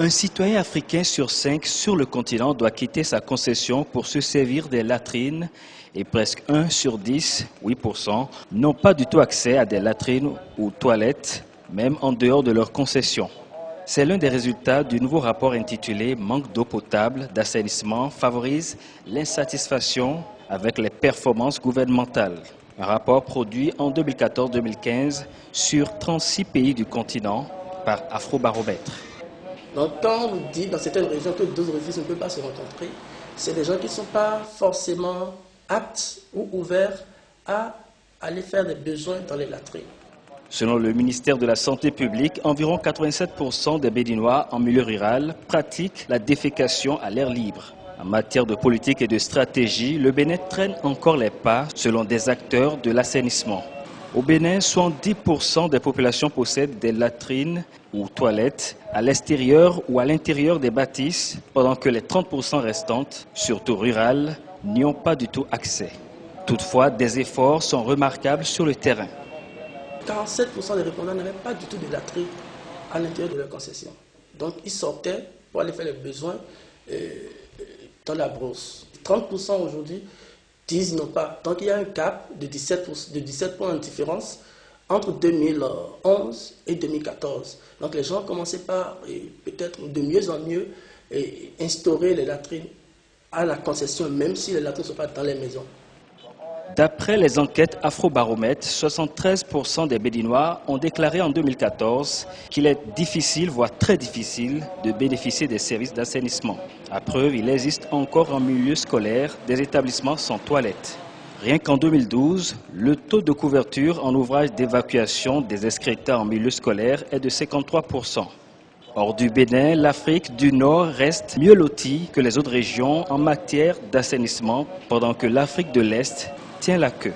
Un citoyen africain sur 5 sur le continent doit quitter sa concession pour se servir des latrines et presque 1 sur 10, 8%, n'ont pas du tout accès à des latrines ou toilettes, même en dehors de leur concession. C'est l'un des résultats du nouveau rapport intitulé « Manque d'eau potable, d'assainissement favorise l'insatisfaction avec les performances gouvernementales ». Un rapport produit en 2014-2015 sur 36 pays du continent par Afrobaromètre. Donc quand on dit dans certaines régions que deux orifices ne peuvent pas se rencontrer, c'est des gens qui ne sont pas forcément aptes ou ouverts à aller faire des besoins dans les latrines. Selon le ministère de la Santé publique, environ 87% des Béninois en milieu rural pratiquent la défécation à l'air libre. En matière de politique et de stratégie, le Bénin traîne encore les pas selon des acteurs de l'assainissement. Au Bénin, 70% des populations possèdent des latrines ou toilettes à l'extérieur ou à l'intérieur des bâtisses, pendant que les 30% restantes, surtout rurales, n'y ont pas du tout accès. Toutefois, des efforts sont remarquables sur le terrain. 47% des répondants n'avaient pas du tout de latrines à l'intérieur de leur concession. Donc ils sortaient pour aller faire les besoins dans la brousse. 30% aujourd'hui disent non pas. Donc il y a un gap de 17 points de différence entre 2011 et 2014. Donc les gens commençaient par, peut-être de mieux en mieux, instaurer les latrines à la concession, même si les latrines ne sont pas dans les maisons. D'après les enquêtes Afrobaromètre, 73% des Béninois ont déclaré en 2014 qu'il est difficile, voire très difficile, de bénéficier des services d'assainissement. À preuve, il existe encore en milieu scolaire des établissements sans toilettes. Rien qu'en 2012, le taux de couverture en ouvrage d'évacuation des excrétants en milieu scolaire est de 53%. Hors du Bénin, l'Afrique du Nord reste mieux lotie que les autres régions en matière d'assainissement, pendant que l'Afrique de l'Est tient la queue.